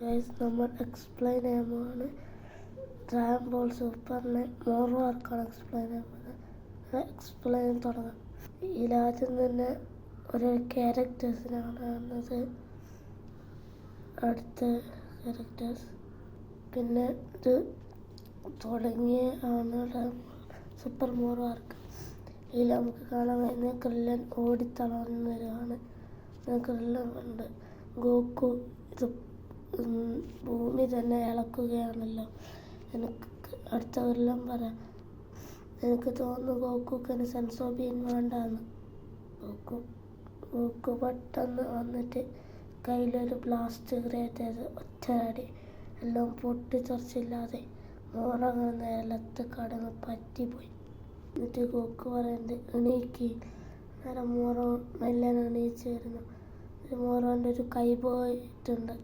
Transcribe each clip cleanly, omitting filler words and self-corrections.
Guys, നമ്മൾ explain ചെയ്യാൻ പോവാണ് ഡ്രാഗൺ ബോൾ സൂപ്പറിനെ മോറോ ആർക്കാണ് എക്സ്പ്ലെയിൻ ചെയ്യാൻ പോകുന്നത്. എക്സ്പ്ലെയിൻ തുടങ്ങാം. ഇതിലാദ്യം തന്നെ ഒരു ക്യാരക്ടേഴ്സിനാണ് കാണുന്നത്, അടുത്ത ക്യാരക്ടേഴ്സ്, പിന്നെ ഇത് തുടങ്ങിയ ആണ് സൂപ്പർ മോറോ ആർക്ക്. ഇതിൽ നമുക്ക് കാണാൻ കഴിയുന്ന ക്രില്ലൻ ഓടിത്തളർന്നു വരുവാണ്. ക്രില്ലൻ ഉണ്ട്. ഗോക്കു ഇത് ഭൂമി തന്നെ ഇളക്കുകയാണല്ലോ. എനിക്ക് അടുത്ത കൊല്ലം പറയാം. എനിക്ക് തോന്നുന്നു ഗോക്കുക്ക് സെൻസോ ബീൻ വേണ്ടാന്ന്. ഗോക്കു പെട്ടെന്ന് വന്നിട്ട് കയ്യിലൊരു ബ്ലാസ്റ്റ് ക്രിയേറ്റ് ചെയ്ത് ഒറ്റയടി എല്ലാം പൊട്ടിത്തെറിച്ചില്ലാതെ മോറ നിലത്ത് കടന്ന് പറ്റിപ്പോയി. എന്നിട്ട് ഗോക്കു പറയുന്നത് എണീക്ക്. നേരം മോറോ മെല്ലെ എണീച്ച് വരുന്നു. മോറോൻ്റെ ഒരു കൈ പോയിട്ടുണ്ട്.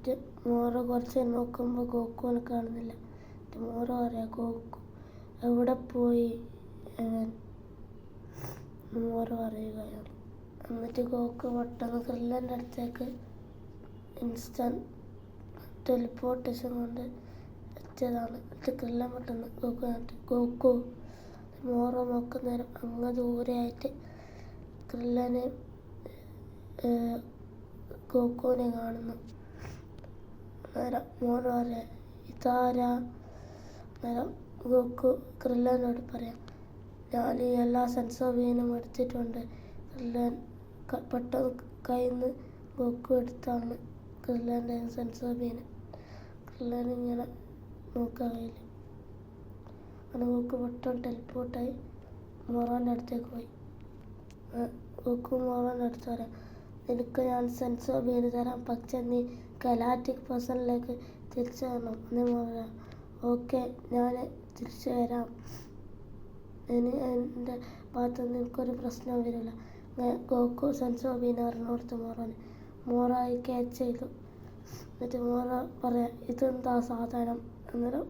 എന്നിട്ട് മോറോ കുറച്ച് നോക്കുമ്പോൾ ഗോക്കുവിനെ കാണുന്നില്ല. എന്നിട്ട് മോറോ പറയാം, ഗോക്കു എവിടെ പോയി അവൻ? മോറോ അറിയുകയാണ്. എന്നിട്ട് ഗോക്കു പെട്ടെന്ന് ക്രില്ലൻ്റെ അടുത്തേക്ക് ഇൻസ്റ്റൻറ്റ് ടെലിപ്പോർട്ടേഷൻ കൊണ്ട് എത്തിയതാണ്. എന്നിട്ട് ക്രില്ലൻ പെട്ടെന്ന് ഗോക്കു മോറോ നോക്കുന്നേരം അങ്ങ് ദൂരെയായിട്ട് ക്രില്ലനെ ഗോക്കുവിനെ കാണുന്നു. നേരം മോറോ പറയാം, ഇതാരാ? നേരം ഗോക്കു ക്രില്ലനോട് പറയാം, ഞാൻ ഈ എല്ലാ സെൻസോ ബീനും എടുത്തിട്ടുണ്ട്. ക്രില്ലൻ പെട്ടെന്ന് കയ്യിൽ നിന്ന് ഗോക്കു എടുത്താണ് ക്രില്ലൻ്റെ സെൻസോ ബീന്. ക്രില്ലൻ ഇങ്ങനെ നോക്കാൻ കയ്യിൽ അങ്ങനെ ഗോക്കു പെട്ടെന്ന് ടെലിപ്പോർട്ടായി മോറോൻ്റെ അടുത്തേക്ക് പോയി. ഗോക്കു മോറോൻ്റെ അടുത്ത് പറയാം, നിനക്ക് ഞാൻ സെൻസോ ബീന് തരാം, പക്ഷെ നീ ഗലാക്റ്റിക് പേഴ്സണിലേക്ക് തിരിച്ചു വരണം. എന്ന് പറയാം, ഓക്കെ ഞാൻ തിരിച്ചു വരാം, ഇനി എൻ്റെ ഭാഗത്ത് നിനക്കൊരു പ്രശ്നം വരില്ല. ഗോക്കു സെൻസോ ബീന് അറിഞ്ഞോടുത്ത് മോറോയെ ക്യാച്ച് ചെയ്തു. എന്നിട്ട് മോറോ പറയാം, ഇതെന്താ സാധനം? അന്നേരം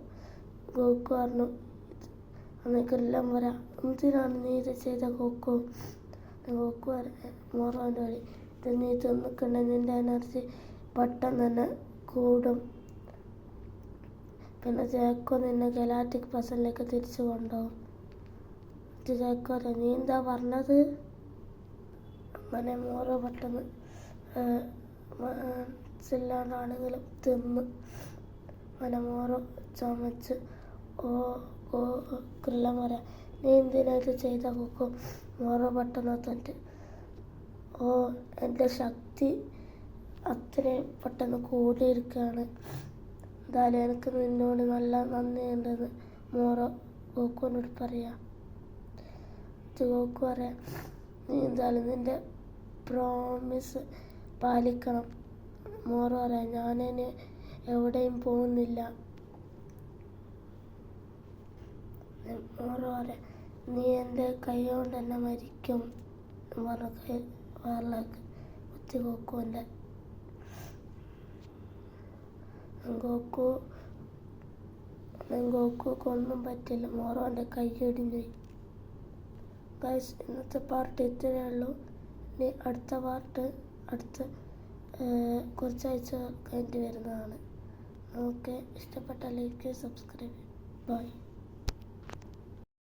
ഗോക്കു പറഞ്ഞു, അന്നേക്കെല്ലാം പറയാം, എന്തിനാണ് നീ ഇത് ചെയ്ത ഗോക്കു? ഗോക്കു പറയാം മോറോൻ്റെ വഴി, ഇത് നീ തിന്നിട്ടുണ്ടെങ്കിൽ നിൻ്റെ എനർജി പെട്ടെന്ന് തന്നെ കൂടും. പിന്നെ ജാക്കോ നിന്നെ ഗലാക്റ്റിക് പേഴ്സണിലേക്ക് തിരിച്ചു കൊണ്ടുപോകും. എന്നിട്ട് ജാക്കോ പറയാം, നീ എന്താ പറഞ്ഞത്? അങ്ങനെ മോറോ പെട്ടെന്ന് മനസ്സില്ലാണ്ടാണെങ്കിലും തിന്ന്. അങ്ങനെ മോറോ ചമച്ച് ക്രില്ലൻ പറയാം, നീ എന്തിനാ ഇത് ചെയ്ത ഗോക്കു? മോറോ പെട്ടെന്ന് തന്നിട്ട് എൻ്റെ ശക്തി അത്രയും പെട്ടെന്ന് കൂടിയിരിക്കുകയാണ്. എന്തായാലും എനിക്ക് നിന്നോട് നല്ല നന്ദിയുണ്ടെന്ന് മോറോ ഗോക്കുവിനോട് പറയാം. ഗോക്കു പറയാം, നീ എന്തായാലും നിൻ്റെ പ്രോമിസ് പാലിക്കണം. മോറോ പറയാം, ഞാനിനി എവിടെയും പോകുന്നില്ല. മോറോ പറയാം, നീ എൻ്റെ കൈ കൊണ്ട് തന്നെ മരിക്കും എന്ന് പറഞ്ഞ വേറിലേക്ക് കുത്തി ഗോക്കുവിൻ്റെ. ഗോക്കുക്ക് ഒന്നും പറ്റില്ല, മോറോൻ്റെ കൈ ഒടിഞ്ഞു. ഗൈസ്, ഇന്നത്തെ പാർട്ട് ഇത്രയേ ഉള്ളൂ. ഇനി അടുത്ത പാർട്ട് കുറച്ചാഴ്ച കഴിഞ്ഞിട്ട് വരുന്നതാണ്. ഓക്കെ, ഇഷ്ടപ്പെട്ട ലൈക്ക്, സബ്സ്ക്രൈബ്. ബൈ.